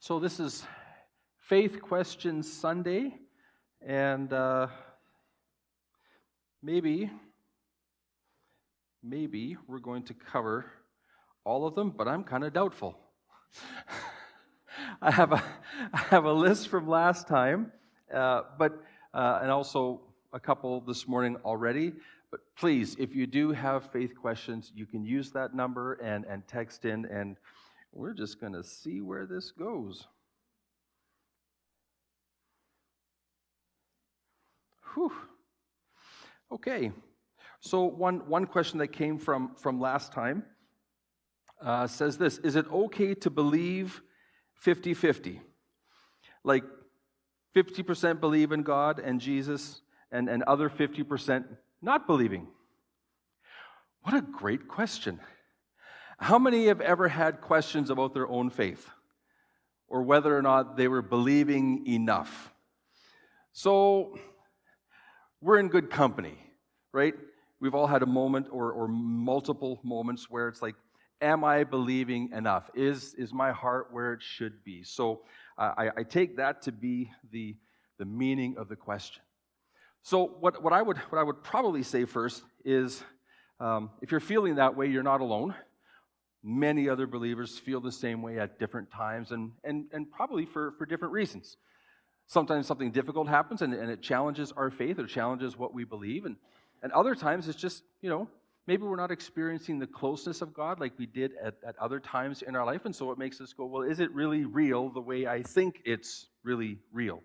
So this is Faith Questions Sunday, and maybe we're going to cover all of them, but I'm kind of doubtful. I have a list from last time, and also a couple this morning already. But please, if you do have faith questions, you can use that number and text in, and we're just going to see where this goes. Whew. Okay. So one question that came from last time says this: is it okay to believe 50-50? Like 50% believe in God and Jesus, and other 50% not believing? What a great question. How many have ever had questions about their own faith, or whether or not they were believing enough? So we're in good company, right? We've all had a moment or multiple moments where it's like, am I believing enough? Is my heart where it should be? So I take that to be the meaning of the question. So what I would probably say first is, if you're feeling that way, you're not alone. Many other believers feel the same way at different times, and probably for different reasons. Sometimes something difficult happens, and it challenges our faith, or challenges what we believe, and other times it's just, maybe we're not experiencing the closeness of God like we did at other times in our life, and so it makes us go, well, is it really real the way I think it's really real?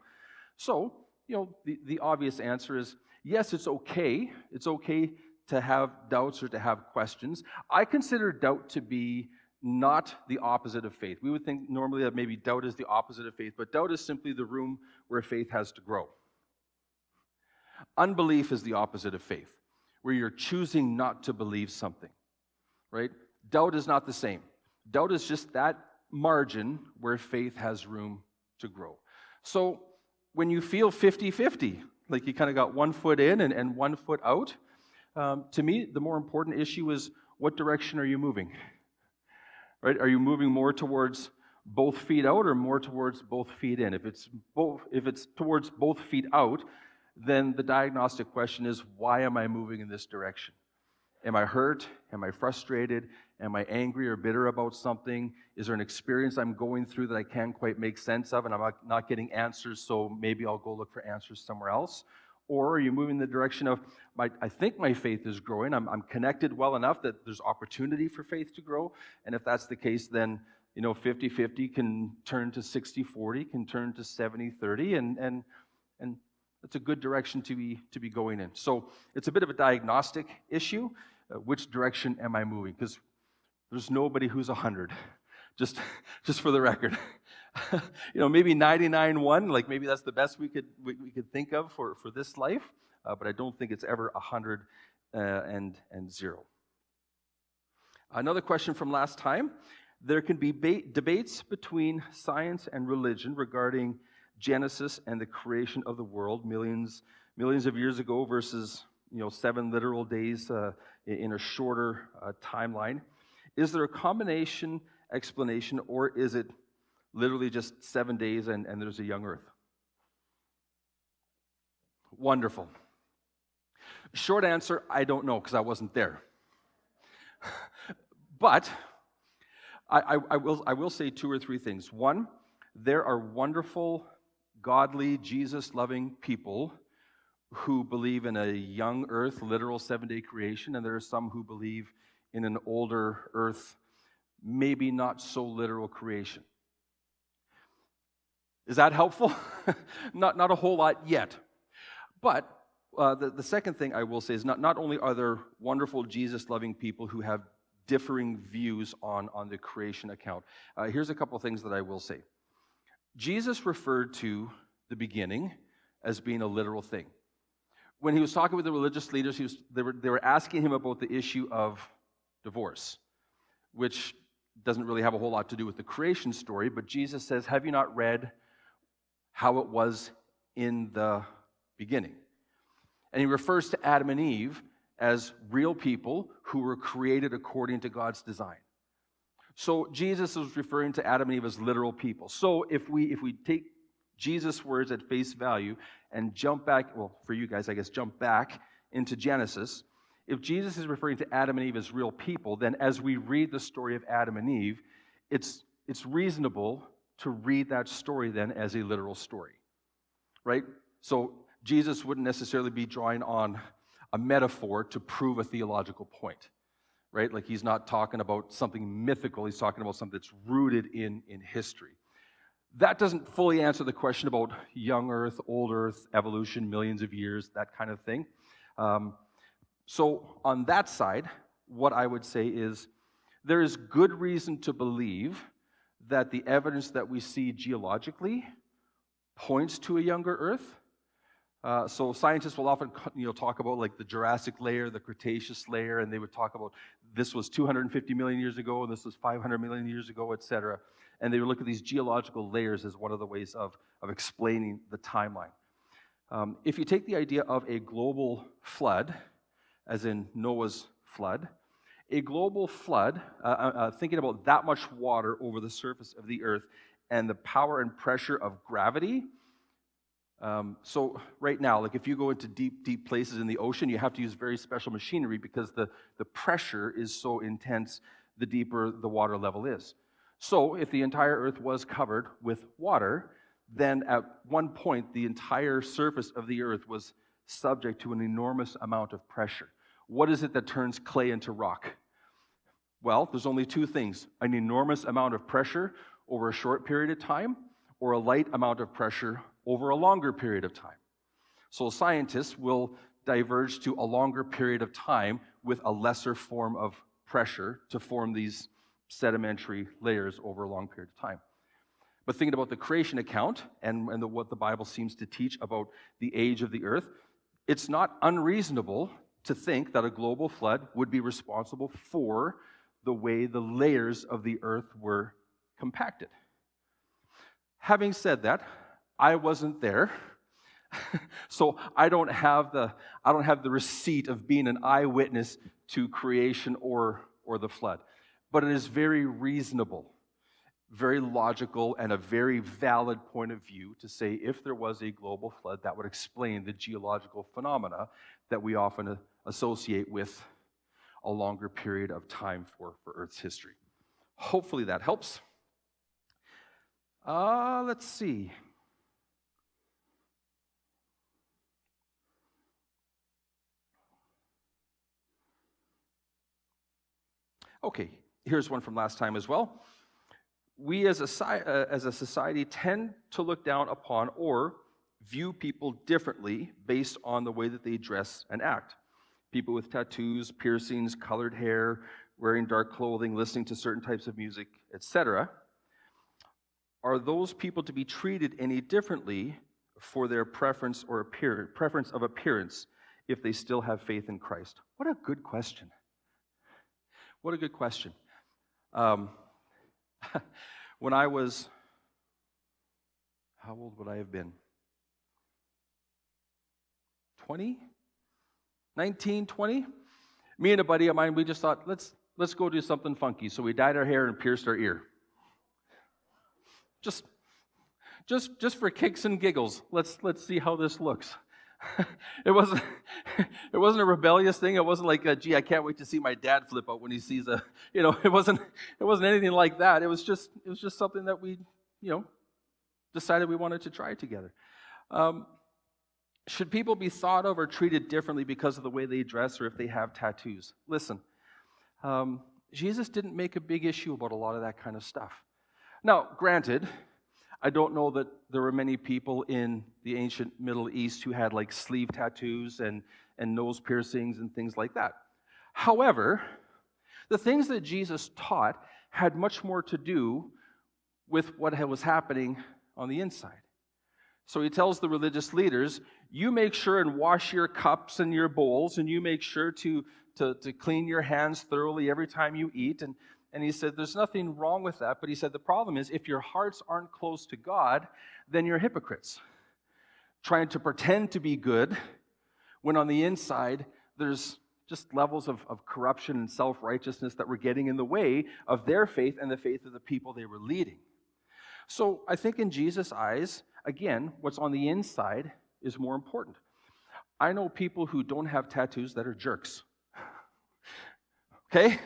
So, the obvious answer is, yes, it's okay. It's okay to have doubts or to have questions. I consider doubt to be not the opposite of faith. We would think normally that maybe doubt is the opposite of faith, but doubt is simply the room where faith has to grow. Unbelief is the opposite of faith, where you're choosing not to believe something, right? Doubt is not the same. Doubt is just that margin where faith has room to grow. So when you feel 50-50, like you kind of got 1 foot in and 1 foot out, to me, the more important issue is, what direction are you moving? Right? Are you moving more towards both feet out, or more towards both feet in? If it's towards both feet out, then the diagnostic question is, why am I moving in this direction? Am I hurt? Am I frustrated? Am I angry or bitter about something? Is there an experience I'm going through that I can't quite make sense of, and I'm not getting answers, so maybe I'll go look for answers somewhere else? Or are you moving in the direction of, I think my faith is growing, I'm connected well enough that there's opportunity for faith to grow, and if that's the case, then 50-50 can turn to 60-40, can turn to 70-30, and it's a good direction to be going in. So it's a bit of a diagnostic issue. Which direction am I moving? Because there's nobody who's 100, just for the record. Maybe 99-1, like maybe that's the best we could think of for this life, but I don't think it's ever 100 and 0. Another question from last time: there can be debates between science and religion regarding Genesis and the creation of the world millions of years ago versus 7 literal days in a shorter timeline. Is there a combination explanation, or is it literally just 7 days and there's a young earth? Wonderful. Short answer, I don't know, because I wasn't there. But I will say 2 or 3 things. One, there are wonderful, godly, Jesus-loving people who believe in a young earth, literal 7-day creation, and there are some who believe in an older earth, maybe not so literal creation. Is that helpful? Not a whole lot yet. But the second thing I will say is, not only are there wonderful Jesus-loving people who have differing views on the creation account. Here's a couple of things that I will say. Jesus referred to the beginning as being a literal thing. When he was talking with the religious leaders, they were asking him about the issue of divorce, which doesn't really have a whole lot to do with the creation story, but Jesus says, have you not read how it was in the beginning? And he refers to Adam and Eve as real people who were created according to God's design. So Jesus is referring to Adam and Eve as literal people. So if we take Jesus' words at face value and jump back, well, for you guys, I guess, jump back into Genesis, if Jesus is referring to Adam and Eve as real people, then as we read the story of Adam and Eve, it's reasonable to read that story then as a literal story, right? So Jesus wouldn't necessarily be drawing on a metaphor to prove a theological point, right? Like he's not talking about something mythical, he's talking about something that's rooted in history. That doesn't fully answer the question about young Earth, old Earth, evolution, millions of years, that kind of thing. So on that side, what I would say is there is good reason to believe that the evidence that we see geologically points to a younger Earth. So scientists will often talk about like the Jurassic layer, the Cretaceous layer, and they would talk about this was 250 million years ago, and this was 500 million years ago, etc. And they would look at these geological layers as one of the ways of explaining the timeline. If you take the idea of a global flood, as in Noah's flood, a global flood, thinking about that much water over the surface of the earth and the power and pressure of gravity. So right now, like if you go into deep, deep places in the ocean, you have to use very special machinery because the pressure is so intense the deeper the water level is. So if the entire earth was covered with water, then at one point the entire surface of the earth was subject to an enormous amount of pressure. What is it that turns clay into rock? Well, there's only two things: an enormous amount of pressure over a short period of time, or a light amount of pressure over a longer period of time. So scientists will diverge to a longer period of time with a lesser form of pressure to form these sedimentary layers over a long period of time. But thinking about the creation account and what the Bible seems to teach about the age of the earth, it's not unreasonable to think that a global flood would be responsible for the way the layers of the earth were compacted. Having said that, I wasn't there, so I don't have the receipt of being an eyewitness to creation or the flood. But it is very reasonable, very logical, and a very valid point of view to say if there was a global flood, that would explain the geological phenomena that we often associate with a longer period of time for Earth's history. Hopefully that helps. Let's see. Okay, here's one from last time as well. We as a society tend to look down upon or view people differently based on the way that they dress and act. People with tattoos, piercings, colored hair, wearing dark clothing, listening to certain types of music, etc. Are those people to be treated any differently for their preference of appearance if they still have faith in Christ? What a good question. What a good question. When I was, how old would I have been? 20? 19, 20? Me and a buddy of mine, we just thought, let's go do something funky. So we dyed our hair and pierced our ear. Just for kicks and giggles. Let's see how this looks. It wasn't a rebellious thing. It wasn't like, gee, I can't wait to see my dad flip out when he sees it wasn't anything like that. It was just something that we, decided we wanted to try together. Should people be thought of or treated differently because of the way they dress or if they have tattoos? Listen, Jesus didn't make a big issue about a lot of that kind of stuff. Now, granted, I don't know that there were many people in the ancient Middle East who had like sleeve tattoos and nose piercings and things like that. However, the things that Jesus taught had much more to do with what was happening on the inside. So he tells the religious leaders, you make sure and wash your cups and your bowls, and you make sure to clean your hands thoroughly every time you eat. And he said, there's nothing wrong with that, but he said the problem is if your hearts aren't close to God, then you're hypocrites, trying to pretend to be good when on the inside there's just levels of corruption and self-righteousness that were getting in the way of their faith and the faith of the people they were leading. So I think in Jesus' eyes, again, what's on the inside is more important. I know people who don't have tattoos that are jerks. Okay?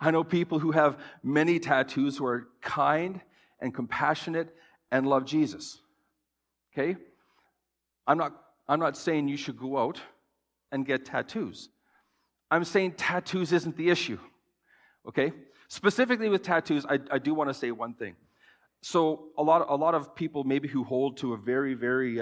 I know people who have many tattoos who are kind and compassionate and love Jesus. Okay? I'm not saying you should go out and get tattoos. I'm saying tattoos isn't the issue. Okay? Specifically with tattoos, I do want to say one thing. So a lot of people maybe who hold to a very, very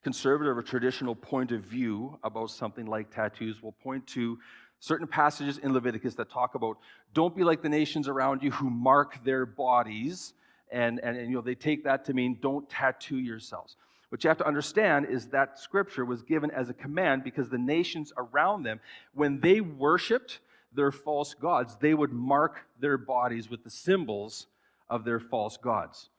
conservative or traditional point of view about something like tattoos will point to certain passages in Leviticus that talk about don't be like the nations around you who mark their bodies, and they take that to mean don't tattoo yourselves. What you have to understand is that scripture was given as a command because the nations around them, when they worshipped their false gods, they would mark their bodies with the symbols of their false gods,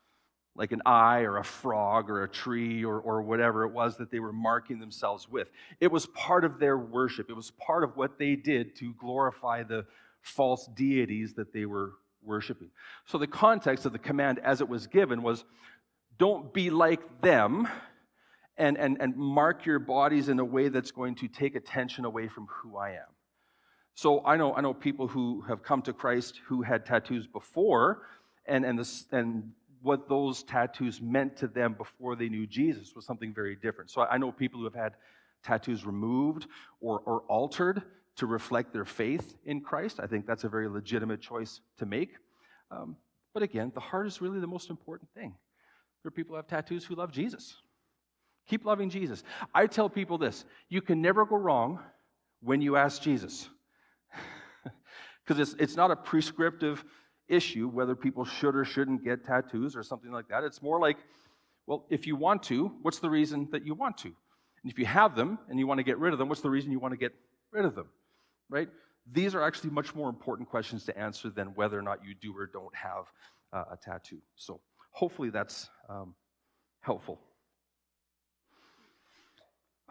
like an eye or a frog or a tree or whatever it was that they were marking themselves with. It was part of their worship. It was part of what they did to glorify the false deities that they were worshiping. So the context of the command as it was given was, don't be like them and mark your bodies in a way that's going to take attention away from who I am. So I know people who have come to Christ who had tattoos before, and what those tattoos meant to them before they knew Jesus was something very different. So I know people who have had tattoos removed or altered to reflect their faith in Christ. I think that's a very legitimate choice to make. But again, the heart is really the most important thing. There are people who have tattoos who love Jesus. Keep loving Jesus. I tell people this: you can never go wrong when you ask Jesus. Because it's not a prescriptive issue whether people should or shouldn't get tattoos or something like that. It's more like, well, if you want to, what's the reason that you want to? And if you have them and you want to get rid of them, what's the reason you want to get rid of them? Right? These are actually much more important questions to answer than whether or not you do or don't have a tattoo. So hopefully that's helpful.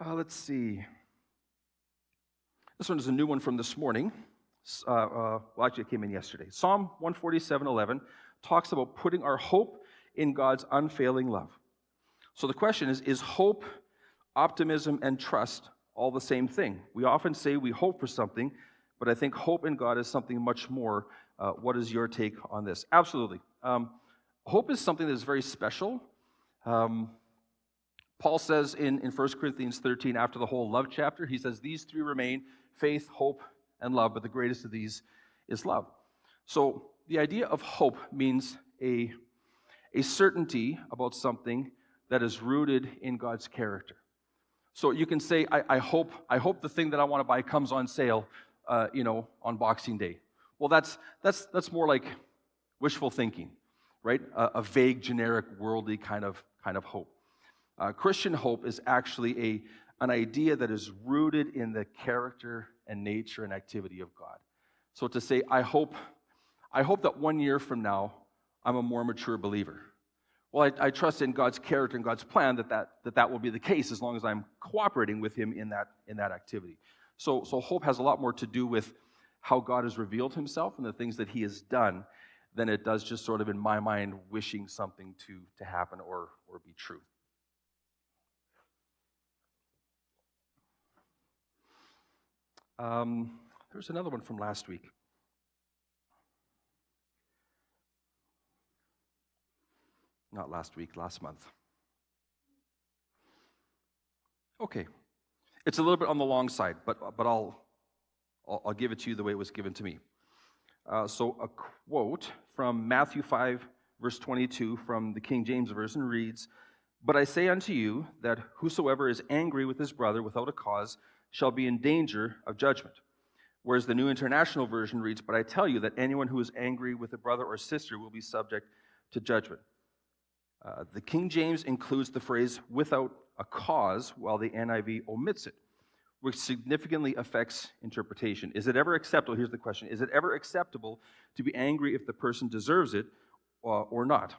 Let's see. This one is a new one from this morning. Actually, it came in yesterday. Psalm 147:11 talks about putting our hope in God's unfailing love. So the question is hope, optimism, and trust all the same thing? We often say we hope for something, but I think hope in God is something much more. What is your take on this? Absolutely. Hope is something that is very special. Paul says in 1 Corinthians 13, after the whole love chapter, he says, these three remain: faith, hope, and love, but the greatest of these is love. So the idea of hope means a certainty about something that is rooted in God's character. So you can say, I hope the thing that I want to buy comes on sale, on Boxing Day. Well, that's more like wishful thinking, right? A vague, generic, worldly kind of hope. Christian hope is actually an idea that is rooted in the character and nature and activity of God. So to say, I hope that 1 year from now, I'm a more mature believer. Well, I trust in God's character and God's plan that will be the case as long as I'm cooperating with Him in that activity. So hope has a lot more to do with how God has revealed Himself and the things that He has done than it does just sort of in my mind wishing something to happen or be true. There's another one from last week. Not last week, last month. Okay. It's a little bit on the long side, but I'll give it to you the way it was given to me. So a quote from Matthew 5, verse 22 from the King James Version reads, "But I say unto you that whosoever is angry with his brother without a cause shall be in danger of judgment." Whereas the New International Version reads, "But I tell you that anyone who is angry with a brother or sister will be subject to judgment." The King James includes the phrase "without a cause," while the NIV omits it, which significantly affects interpretation. Is it ever acceptable? Here's the question. Is it ever acceptable to be angry if the person deserves it or not?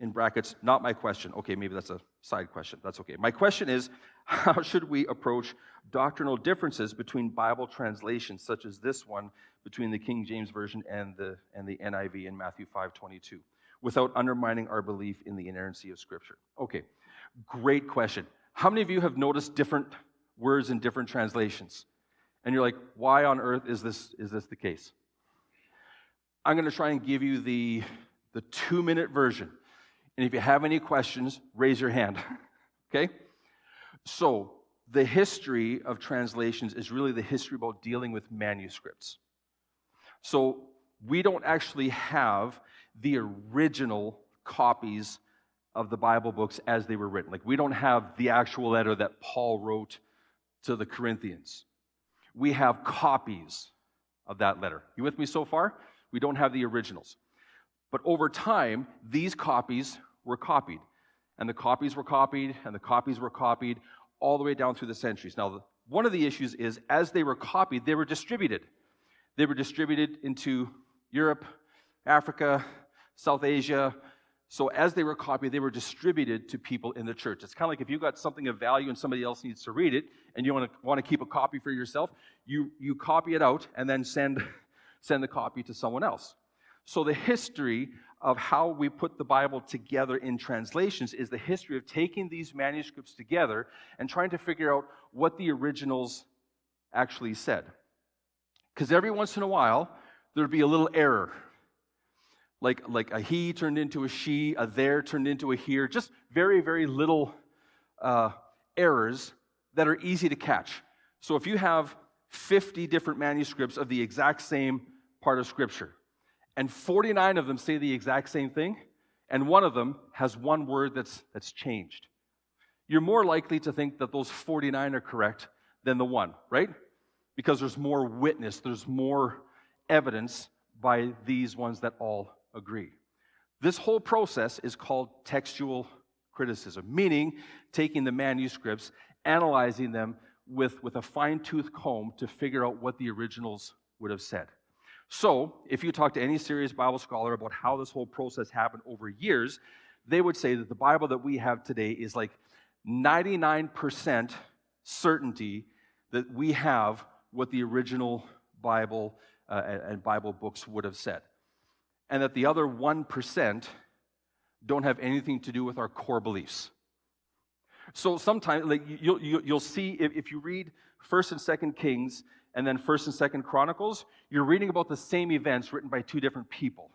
in brackets, not my question. Okay, maybe that's a side question. That's okay. My question is, how should we approach doctrinal differences between Bible translations, such as this one, between the King James Version and the NIV in Matthew 5:22, without undermining our belief in the inerrancy of Scripture? Okay, great question. How many of you have noticed different words in different translations? And you're like, why on earth is this the case? I'm going to try and give you the 2-minute version. And if you have any questions, raise your hand. Okay? So, the history of translations is really the history about dealing with manuscripts. So, we don't actually have the original copies of the Bible books as they were written. Like, we don't have the actual letter that Paul wrote to the Corinthians. We have copies of that letter. You with me so far? We don't have the originals. But over time, these copies were copied. And the copies were copied, and the copies were copied, all the way down through the centuries. Now, one of the issues is, as they were copied, they were distributed. They were distributed into Europe, Africa, South Asia. So as they were copied, they were distributed to people in the church. It's kind of like if you got something of value and somebody else needs to read it, and you want to keep a copy for yourself, you copy it out and then send the copy to someone else. So the history of how we put the Bible together in translations is the history of taking these manuscripts together and trying to figure out what the originals actually said. Because every once in a while, there'd be a little error. Like a he turned into a she, a there turned into a here, just very, very little errors that are easy to catch. So if you have 50 different manuscripts of the exact same part of Scripture, and 49 of them say the exact same thing, and one of them has one word that's changed, you're more likely to think that those 49 are correct than the one, right? Because there's more witness, there's more evidence by these ones that all agree. This whole process is called textual criticism, meaning taking the manuscripts, analyzing them with a fine-tooth comb to figure out what the originals would have said. So, if you talk to any serious Bible scholar about how this whole process happened over years, they would say that the Bible that we have today is like 99% certainty that we have what the original Bible and Bible books would have said. And that the other 1% don't have anything to do with our core beliefs. So sometimes, like you'll see, if you read 1st and 2nd Kings and then 1st and 2nd Chronicles, you're reading about the same events written by two different people.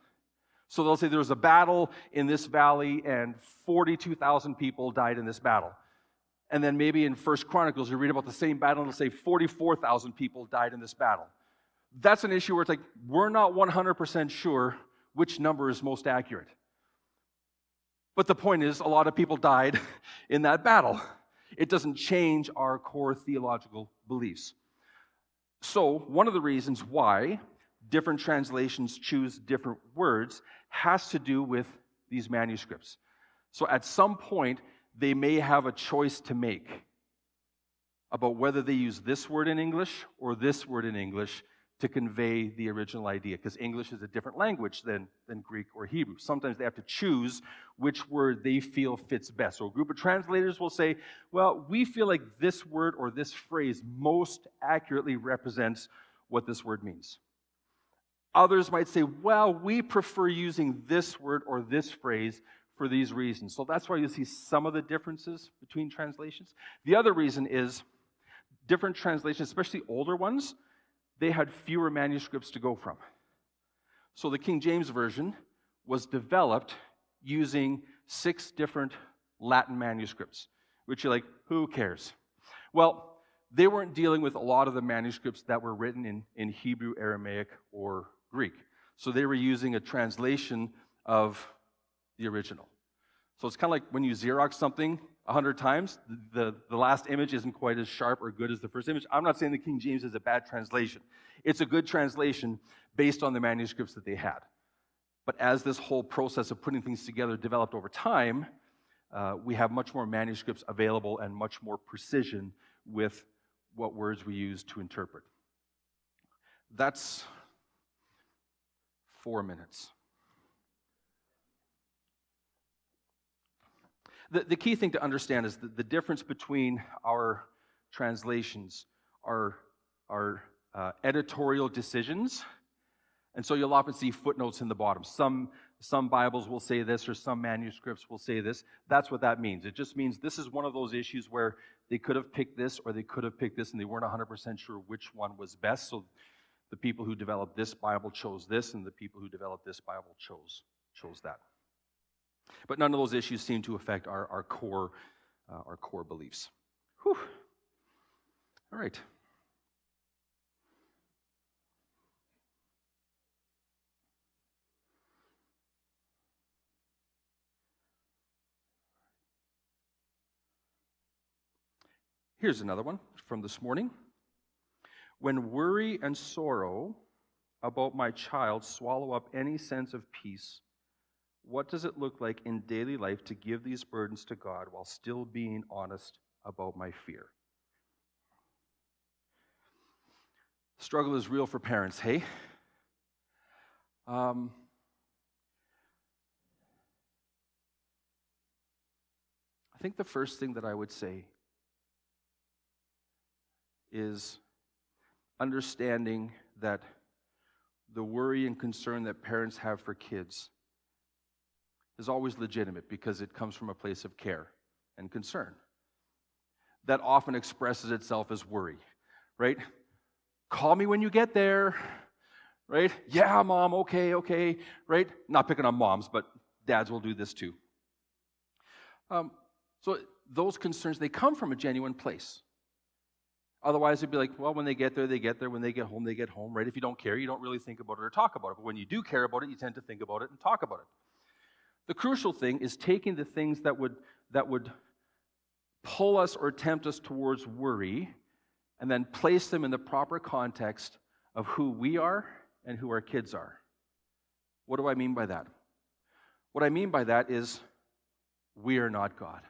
So they'll say there was a battle in this valley and 42,000 people died in this battle. And then maybe in 1st Chronicles, you read about the same battle and it'll say 44,000 people died in this battle. That's an issue where it's like, we're not 100% sure which number is most accurate. But the point is, a lot of people died in that battle. It doesn't change our core theological beliefs. So, one of the reasons why different translations choose different words has to do with these manuscripts. So, at some point, they may have a choice to make about whether they use this word in English or this word in English to convey the original idea, because English is a different language than Greek or Hebrew. Sometimes they have to choose which word they feel fits best. So a group of translators will say, well, we feel like this word or this phrase most accurately represents what this word means. Others might say, well, we prefer using this word or this phrase for these reasons. So that's why you see some of the differences between translations. The other reason is different translations, especially older ones, they had fewer manuscripts to go from. So the King James Version was developed using 6 different Latin manuscripts, which you're like, who cares? Well, they weren't dealing with a lot of the manuscripts that were written in Hebrew, Aramaic, or Greek. So they were using a translation of the original. So it's kind of like when you Xerox something 100 times, the last image isn't quite as sharp or good as the first image. I'm not saying the King James is a bad translation. It's a good translation based on the manuscripts that they had. But as this whole process of putting things together developed over time, we have much more manuscripts available and much more precision with what words we use to interpret. That's 4 minutes. The key thing to understand is that the difference between our translations are editorial decisions. And so you'll often see footnotes in the bottom. Some Bibles will say this, or some manuscripts will say this. That's what that means. It just means this is one of those issues where they could have picked this or they could have picked this, and they weren't 100% sure which one was best. So the people who developed this Bible chose this, and the people who developed this Bible chose that. But none of those issues seem to affect our core beliefs. Whew. All right. Here's another one from this morning. When worry and sorrow about my child swallow up any sense of peace, what does it look like in daily life to give these burdens to God while still being honest about my fear? Struggle is real for parents, hey? I think the first thing that I would say is understanding that the worry and concern that parents have for kids is always legitimate because it comes from a place of care and concern. That often expresses itself as worry, right? Call me when you get there, right? Yeah, Mom, okay, right? Not picking on moms, but dads will do this too. So those concerns, they come from a genuine place. Otherwise, it'd be like, well, when they get there, they get there. When they get home, they get home, right? If you don't care, you don't really think about it or talk about it. But when you do care about it, you tend to think about it and talk about it. The crucial thing is taking the things that would pull us or tempt us towards worry and then place them in the proper context of who we are and who our kids are. What do I mean by that? What I mean by that is we are not God.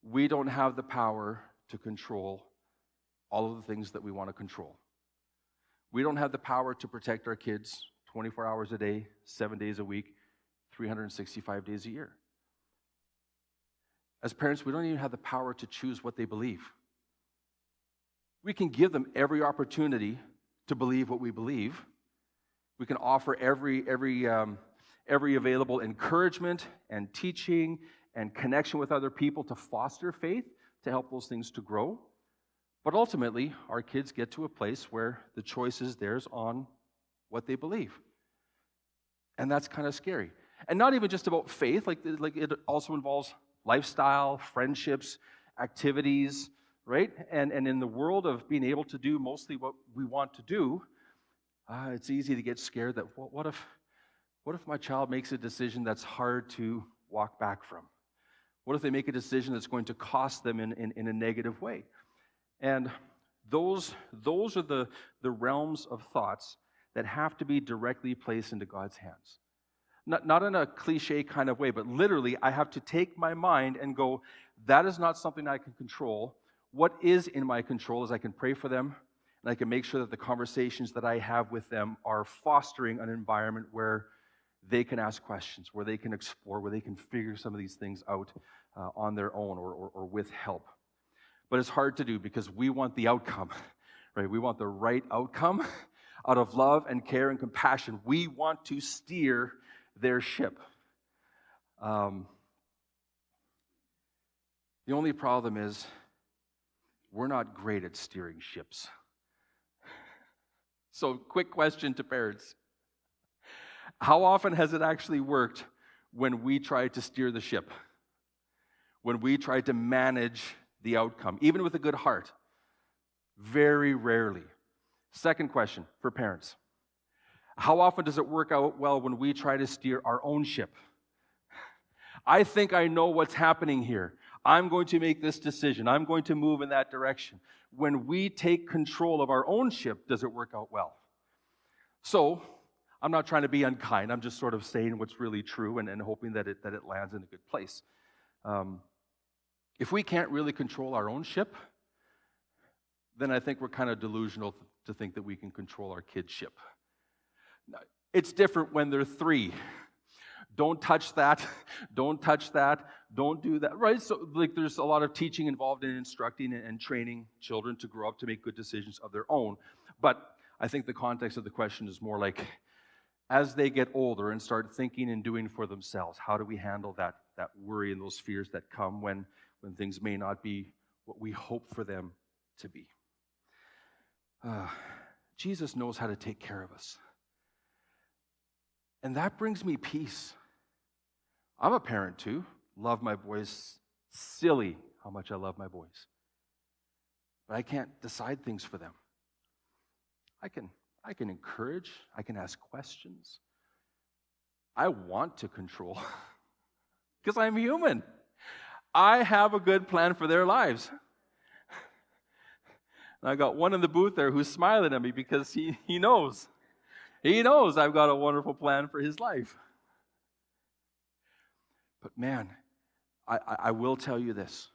We don't have the power to control all of the things that we want to control. We don't have the power to protect our kids 24 hours a day, 7 days a week, 365 days a year. As parents, we don't even have the power to choose what they believe. We can give them every opportunity to believe what we believe. We can offer every available encouragement and teaching and connection with other people to foster faith, to help those things to grow. But ultimately, our kids get to a place where the choice is theirs on what they believe. And that's kind of scary. And not even just about faith, like it also involves lifestyle, friendships, activities, right? And in the world of being able to do mostly what we want to do, it's easy to get scared that, well, what if my child makes a decision that's hard to walk back from? What if they make a decision that's going to cost them in a negative way? And those are the realms of thoughts that have to be directly placed into God's hands. Not in a cliche kind of way, but literally, I have to take my mind and go, that is not something I can control. What is in my control is I can pray for them, and I can make sure that the conversations that I have with them are fostering an environment where they can ask questions, where they can explore, where they can figure some of these things out on their own or with help. But it's hard to do because we want the outcome, right? We want the right outcome out of love and care and compassion. We want to steer their ship. The only problem is we're not great at steering ships. So, quick question to parents. How often has it actually worked when we try to steer the ship? When we try to manage the outcome, even with a good heart? Very rarely. Second question for parents. How often does it work out well when we try to steer our own ship? I think I know what's happening here. I'm going to make this decision. I'm going to move in that direction. When we take control of our own ship, does it work out well? So, I'm not trying to be unkind. I'm just sort of saying what's really true and hoping that it lands in a good place. If we can't really control our own ship, then I think we're kind of delusional to think that we can control our kids' ship. It's different when they're 3. don't touch that, don't touch that, don't do that, right? So like there's a lot of teaching involved in instructing and training children to grow up to make good decisions of their own. But I think the context of the question is more like, as they get older and start thinking and doing for themselves, how do we handle that worry and those fears that come when things may not be what we hope for them to be? Jesus knows how to take care of us. And that brings me peace. I'm a parent too. Love my boys. Silly how much I love my boys. But I can't decide things for them. I can encourage. I can ask questions. I want to control because I'm human. I have a good plan for their lives. And I got one in the booth there who's smiling at me because he knows. He knows I've got a wonderful plan for his life. But man, I will tell you this.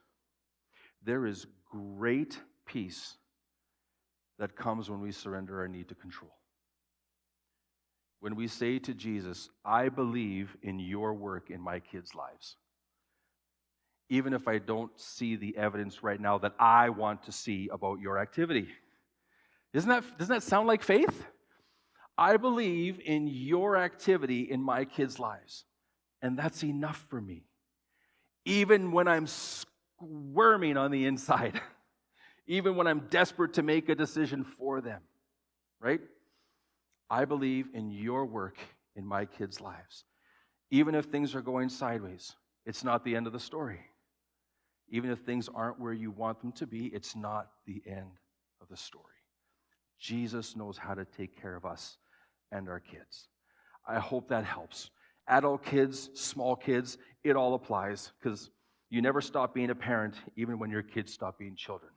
There is great peace that comes when we surrender our need to control. When we say to Jesus, I believe in your work in my kids' lives. Even if I don't see the evidence right now that I want to see about your activity. Doesn't that sound like faith? I believe in your activity in my kids' lives. And that's enough for me. Even when I'm squirming on the inside. Even when I'm desperate to make a decision for them. Right? I believe in your work in my kids' lives. Even if things are going sideways, it's not the end of the story. Even if things aren't where you want them to be, it's not the end of the story. Jesus knows how to take care of us and our kids. I hope that helps. Adult kids, small kids, it all applies because you never stop being a parent even when your kids stop being children.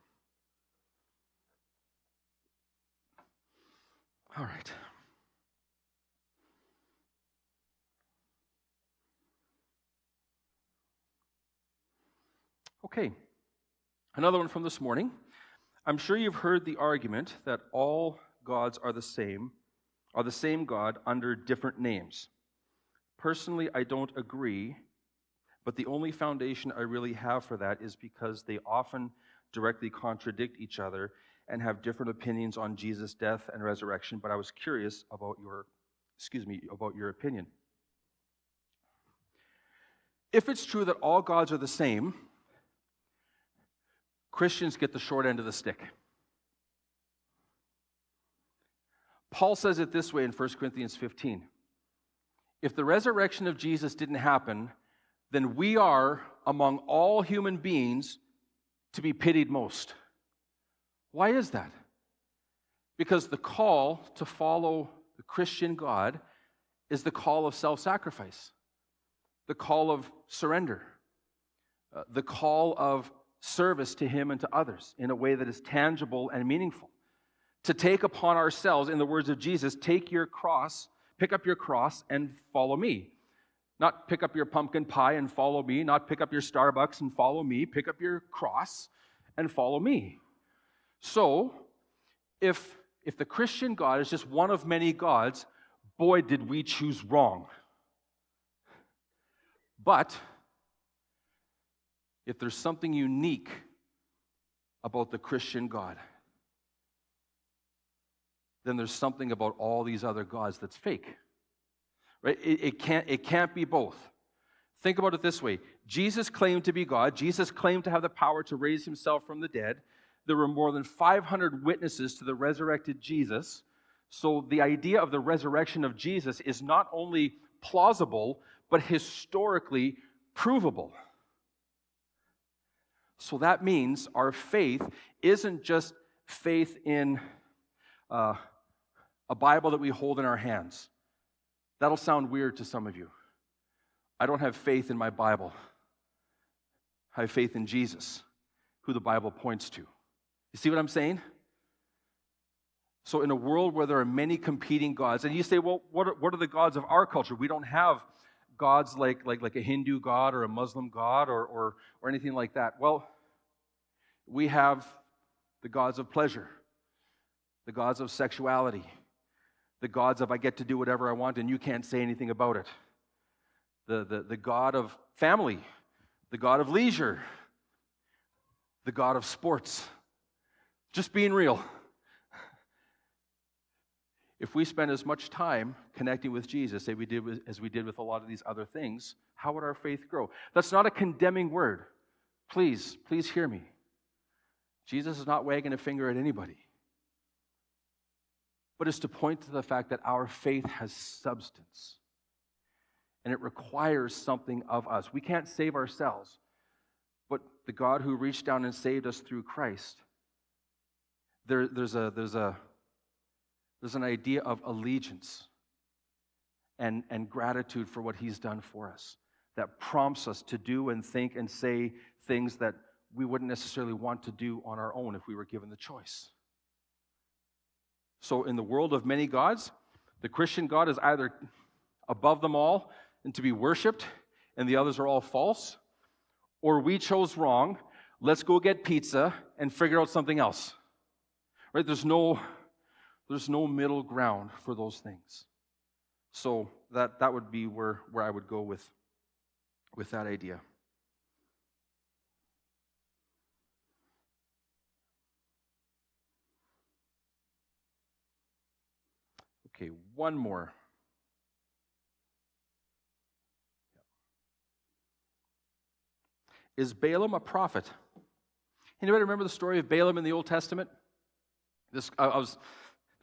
All right. Okay, another one from this morning. I'm sure you've heard the argument that all gods are the same God under different names. Personally, I don't agree, but the only foundation I really have for that is because they often directly contradict each other and have different opinions on Jesus' death and resurrection, but I was curious about your opinion. If it's true that all gods are the same, Christians get the short end of the stick. Paul says it this way in 1 Corinthians 15. If the resurrection of Jesus didn't happen, then we are, among all human beings, to be pitied most. Why is that? Because the call to follow the Christian God is the call of self-sacrifice, the call of surrender, the call of service to Him and to others in a way that is tangible and meaningful. To take upon ourselves, in the words of Jesus, pick up your cross and follow me. Not pick up your pumpkin pie and follow me, not pick up your Starbucks and follow me, pick up your cross and follow me. So, if the Christian God is just one of many gods, boy, did we choose wrong. But if there's something unique about the Christian God, then there's something about all these other gods that's fake. Right? It can't be both. Think about it this way. Jesus claimed to be God. Jesus claimed to have the power to raise himself from the dead. There were more than 500 witnesses to the resurrected Jesus. So the idea of the resurrection of Jesus is not only plausible, but historically provable. So that means our faith isn't just faith in a Bible that we hold in our hands. That'll sound weird to some of you. I don't have faith in my Bible. I have faith in Jesus, who the Bible points to. You see what I'm saying? So in a world where there are many competing gods, and you say, well, what are the gods of our culture? We don't have gods like a Hindu god or a Muslim god or anything like that. Well, we have the gods of pleasure, the gods of sexuality, the gods of I get to do whatever I want and you can't say anything about it, the God of family, the God of leisure, the God of sports. Just being real. If we spend as much time connecting with Jesus as we did with a lot of these other things, how would our faith grow? That's not a condemning word. Please hear me. Jesus is not wagging a finger at anybody. But it's to point to the fact that our faith has substance. And it requires something of us. We can't save ourselves. But the God who reached down and saved us through Christ, there's an idea of allegiance and gratitude for what he's done for us that prompts us to do and think and say things that we wouldn't necessarily want to do on our own if we were given the choice. So in the world of many gods, the Christian God is either above them all and to be worshipped, and the others are all false, or we chose wrong, let's go get pizza and figure out something else. Right? There's no middle ground for those things. So that would be where I would go with that idea. Okay, one more. Is Balaam a prophet? Anybody remember the story of Balaam in the Old Testament? The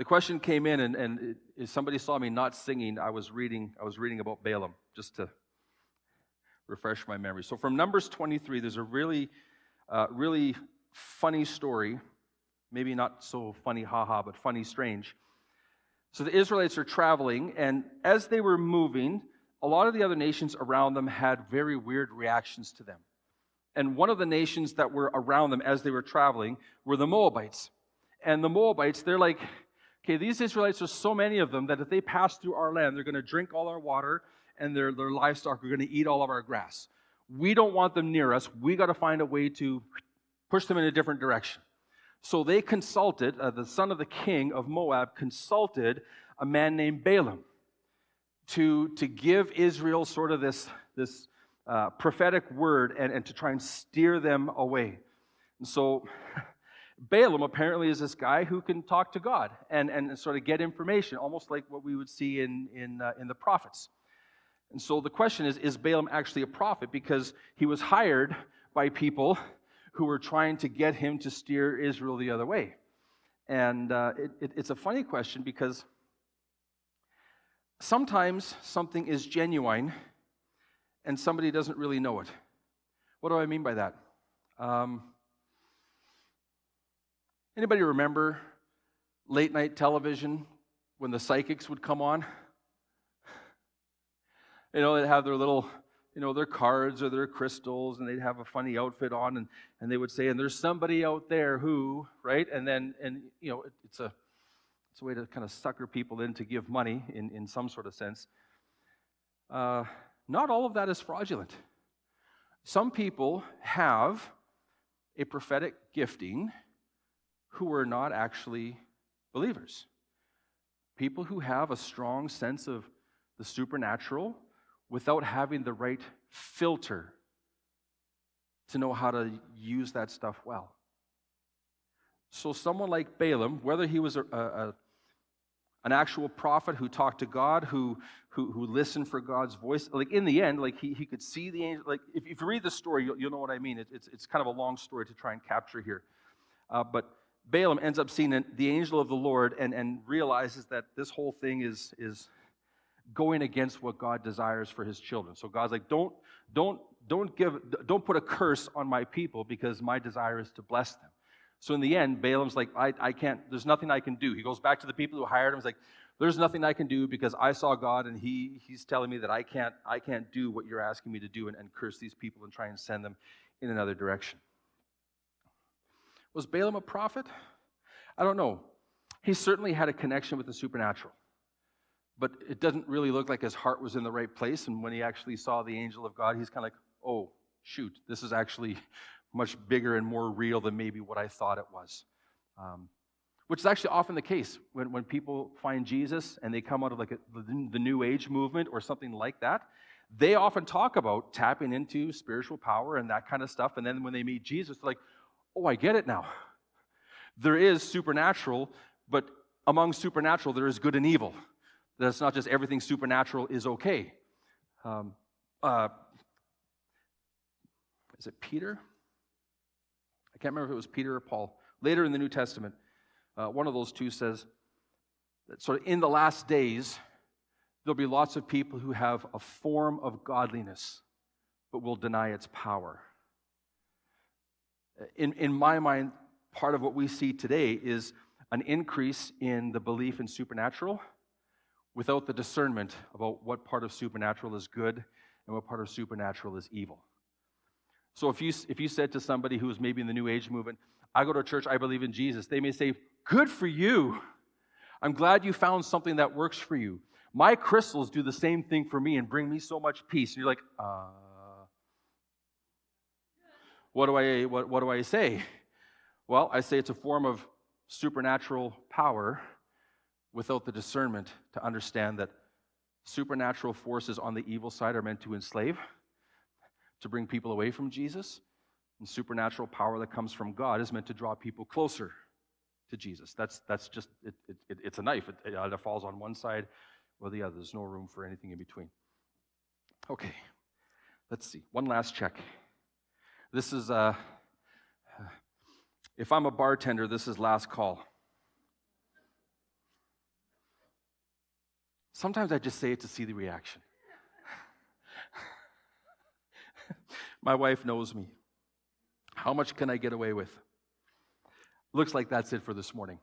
question came in, and if somebody saw me not singing, I was reading about Balaam, just to refresh my memory. So from Numbers 23, there's a really funny story, maybe not so funny, haha, but funny, strange. So the Israelites are traveling, and as they were moving, a lot of the other nations around them had very weird reactions to them. And one of the nations that were around them as they were traveling were the Moabites. And the Moabites, they're like, okay, these Israelites, are so many of them that if they pass through our land, they're going to drink all our water, and their livestock are going to eat all of our grass. We don't want them near us. We got to find a way to push them in a different direction. So they consulted, the son of the king of Moab consulted a man named Balaam to give Israel sort of this prophetic word and to try and steer them away. And so Balaam apparently is this guy who can talk to God and sort of get information, almost like what we would see in the prophets. And so the question is Balaam actually a prophet? Because he was hired by people who were trying to get him to steer Israel the other way. And it's a funny question because sometimes something is genuine and somebody doesn't really know it. What do I mean by that? Anybody remember late night television when the psychics would come on? They'd have their little, their cards or their crystals, and they'd have a funny outfit on, and they would say, and there's somebody out there who, right? And it's a way to kind of sucker people in to give money in some sort of sense. Not all of that is fraudulent. Some people have a prophetic gifting who are not actually believers. People who have a strong sense of the supernatural without having the right filter to know how to use that stuff well. So someone like Balaam, whether he was an actual prophet who talked to God, who listened for God's voice, like in the end, like he could see the angel. Like if you read the story, you'll know what I mean. It's kind of a long story to try and capture here. But Balaam ends up seeing the angel of the Lord and realizes that this whole thing is going against what God desires for his children. So God's like, don't put a curse on my people because my desire is to bless them. So in the end, Balaam's like, I can't, there's nothing I can do. He goes back to the people who hired him. He's like, there's nothing I can do because I saw God and he's telling me that I can't do what you're asking me to do and curse these people and try and send them in another direction. Was Balaam a prophet? I don't know. He certainly had a connection with the supernatural. But it doesn't really look like his heart was in the right place. And when he actually saw the angel of God, he's kind of like, oh, shoot, this is actually much bigger and more real than maybe what I thought it was. Which is actually often the case when people find Jesus and they come out of like the New Age movement or something like that. They often talk about tapping into spiritual power and that kind of stuff, and then when they meet Jesus, they're like, oh, I get it now. There is supernatural, but among supernatural, there is good and evil. That's not just everything supernatural is okay. Is it Peter? I can't remember if it was Peter or Paul. Later in the New Testament, one of those two says that sort of in the last days, there'll be lots of people who have a form of godliness, but will deny its power. In my mind, part of what we see today is an increase in the belief in supernatural without the discernment about what part of supernatural is good and what part of supernatural is evil. So if you said to somebody who is maybe in the New Age movement, I go to church, I believe in Jesus, they may say, good for you. I'm glad you found something that works for you. My crystals do the same thing for me and bring me so much peace. And you're like, what do I say? Well, I say it's a form of supernatural power without the discernment to understand that supernatural forces on the evil side are meant to enslave, to bring people away from Jesus, and supernatural power that comes from God is meant to draw people closer to Jesus. That's just, it's a knife. It either falls on one side or the other. There's no room for anything in between. Okay, let's see. One last check. This is, if I'm a bartender, this is last call. Sometimes I just say it to see the reaction. My wife knows me. How much can I get away with? Looks like that's it for this morning.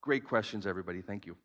Great questions, everybody. Thank you.